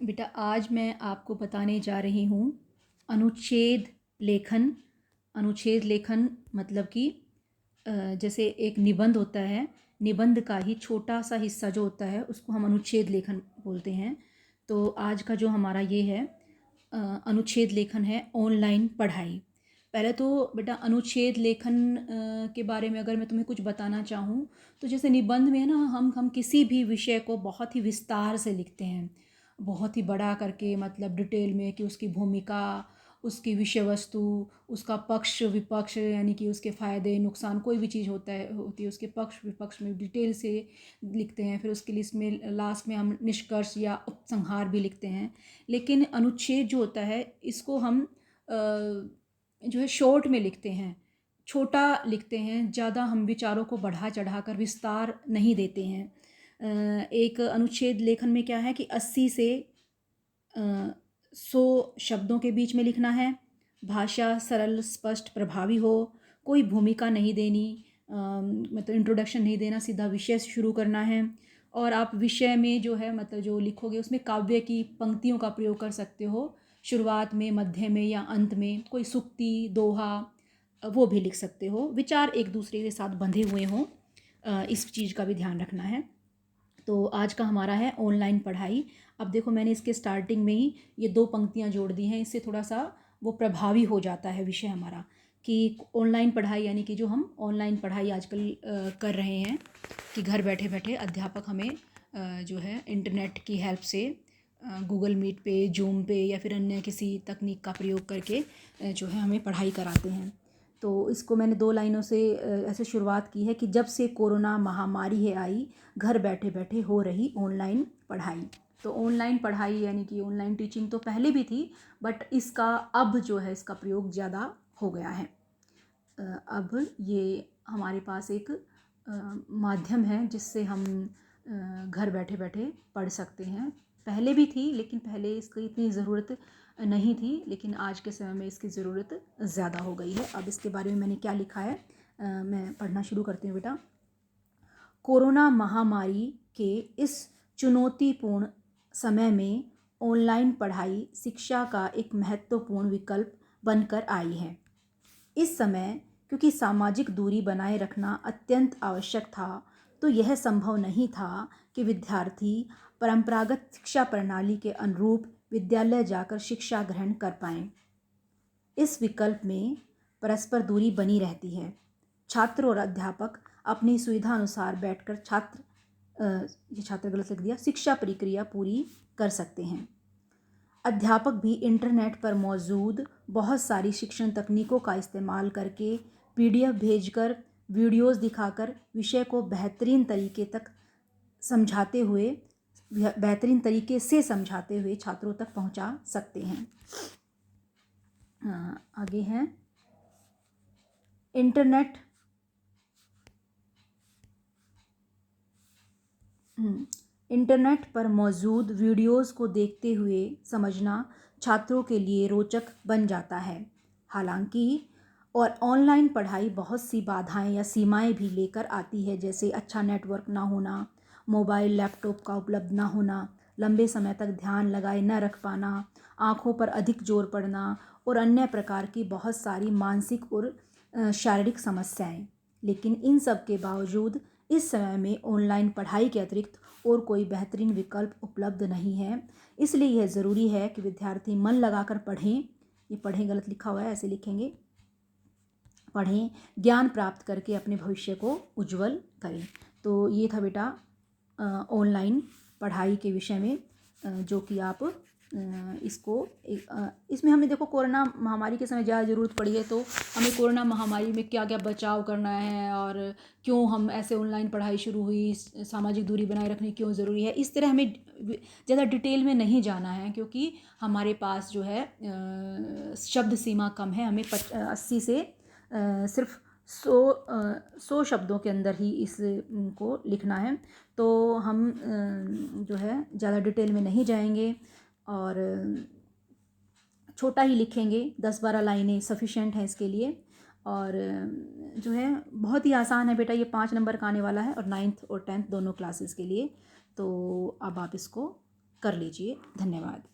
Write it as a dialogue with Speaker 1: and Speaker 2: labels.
Speaker 1: बेटा आज मैं आपको बताने जा रही हूँ अनुच्छेद लेखन। अनुच्छेद लेखन मतलब कि जैसे एक निबंध होता है, निबंध का ही छोटा सा हिस्सा जो होता है उसको हम अनुच्छेद लेखन बोलते हैं। तो आज का जो हमारा ये है अनुच्छेद लेखन है ऑनलाइन पढ़ाई। पहले तो बेटा अनुच्छेद लेखन के बारे में अगर मैं तुम्हें कुछ बताना चाहूँ तो जैसे निबंध में ना हम किसी भी विषय को बहुत ही विस्तार से लिखते हैं, बहुत ही बड़ा करके, मतलब डिटेल में कि उसकी भूमिका, उसकी विषय वस्तु, उसका पक्ष विपक्ष यानी कि उसके फ़ायदे नुकसान, कोई भी चीज़ होती है उसके पक्ष विपक्ष में डिटेल से लिखते हैं। फिर उसके लिस्ट में लास्ट में हम निष्कर्ष या उपसंहार भी लिखते हैं। लेकिन अनुच्छेद जो होता है इसको हम जो है शॉर्ट में लिखते हैं, छोटा लिखते हैं, ज़्यादा हम विचारों को बढ़ा चढ़ा कर विस्तार नहीं देते हैं। एक अनुच्छेद लेखन में क्या है कि 80 से 100 शब्दों के बीच में लिखना है। भाषा सरल स्पष्ट प्रभावी हो, कोई भूमिका नहीं देनी, मतलब इंट्रोडक्शन नहीं देना, सीधा विषय से शुरू करना है। और आप विषय में जो है मतलब जो लिखोगे उसमें काव्य की पंक्तियों का प्रयोग कर सकते हो, शुरुआत में, मध्य में या अंत में। कोई सूक्ति दोहा वो भी लिख सकते हो। विचार एक दूसरे के साथ बंधे हुए हों, इस चीज़ का भी ध्यान रखना है। तो आज का हमारा है ऑनलाइन पढ़ाई। अब देखो मैंने इसके स्टार्टिंग में ही ये 2 पंक्तियाँ जोड़ दी हैं, इससे थोड़ा सा वो प्रभावी हो जाता है विषय हमारा कि ऑनलाइन पढ़ाई यानी कि जो हम ऑनलाइन पढ़ाई आजकल कर रहे हैं कि घर बैठे बैठे अध्यापक हमें जो है इंटरनेट की हेल्प से गूगल मीट पे, जूम पे या फिर अन्य किसी तकनीक का प्रयोग करके जो है हमें पढ़ाई कराते हैं। तो इसको मैंने 2 लाइनों से ऐसे शुरुआत की है कि जब से कोरोना महामारी है आई, घर बैठे बैठे हो रही ऑनलाइन पढ़ाई। तो ऑनलाइन पढ़ाई यानी कि ऑनलाइन टीचिंग तो पहले भी थी, बट इसका अब जो है इसका प्रयोग ज़्यादा हो गया है। अब ये हमारे पास एक माध्यम है जिससे हम घर बैठे बैठे पढ़ सकते हैं। पहले भी थी लेकिन पहले इसकी इतनी ज़रूरत नहीं थी, लेकिन आज के समय में इसकी ज़रूरत ज़्यादा हो गई है। अब इसके बारे में मैंने क्या लिखा है, मैं पढ़ना शुरू करती हूँ बेटा। कोरोना महामारी के इस चुनौतीपूर्ण समय में ऑनलाइन पढ़ाई शिक्षा का एक महत्वपूर्ण विकल्प बनकर आई है। इस समय क्योंकि सामाजिक दूरी बनाए रखना अत्यंत आवश्यक था, तो यह संभव नहीं था कि विद्यार्थी परंपरागत शिक्षा प्रणाली के अनुरूप विद्यालय जाकर शिक्षा ग्रहण कर पाएं। इस विकल्प में परस्पर दूरी बनी रहती है। छात्र और अध्यापक अपनी सुविधा अनुसार बैठकर ये छात्र गलत लिख दिया, शिक्षा प्रक्रिया पूरी कर सकते हैं। अध्यापक भी इंटरनेट पर मौजूद बहुत सारी शिक्षण तकनीकों का इस्तेमाल करके पीडीएफ भेजकर, वीडियोस दिखाकर विषय को बेहतरीन तरीके से समझाते हुए छात्रों तक पहुंचा सकते हैं। आगे है इंटरनेट पर मौजूद वीडियोस को देखते हुए समझना छात्रों के लिए रोचक बन जाता है। हालांकि और ऑनलाइन पढ़ाई बहुत सी बाधाएं या सीमाएं भी लेकर आती है, जैसे अच्छा नेटवर्क ना होना, मोबाइल लैपटॉप का उपलब्ध ना होना, लंबे समय तक ध्यान लगाए न रख पाना, आँखों पर अधिक जोर पड़ना और अन्य प्रकार की बहुत सारी मानसिक और शारीरिक समस्याएं। लेकिन इन सब के बावजूद इस समय में ऑनलाइन पढ़ाई के अतिरिक्त और कोई बेहतरीन विकल्प उपलब्ध नहीं है। इसलिए यह ज़रूरी है कि विद्यार्थी मन लगाकर पढ़ें, ये पढ़ें गलत लिखा हुआ है, ऐसे लिखेंगे, पढ़ें, ज्ञान प्राप्त करके अपने भविष्य को उज्जवल करें। तो ये था बेटा ऑनलाइन पढ़ाई के विषय में, जो कि आप इसमें हमें देखो कोरोना महामारी के समय ज़्यादा ज़रूरत पड़ी है, तो हमें कोरोना महामारी में क्या क्या बचाव करना है और क्यों हम ऐसे ऑनलाइन पढ़ाई शुरू हुई, सामाजिक दूरी बनाए रखनी क्यों ज़रूरी है, इस तरह हमें ज़्यादा डिटेल में नहीं जाना है, क्योंकि हमारे पास जो है शब्द सीमा कम है। हमें 80 से सिर्फ 100 शब्दों के अंदर ही इसको लिखना है। तो हम जो है ज़्यादा डिटेल में नहीं जाएंगे और छोटा ही लिखेंगे, 10-12 लाइनें सफिशेंट हैं इसके लिए। और जो है बहुत ही आसान है बेटा, ये 5 नंबर का आने वाला है और 9th और 10th दोनों क्लासेस के लिए। तो अब आप इसको कर लीजिए। धन्यवाद।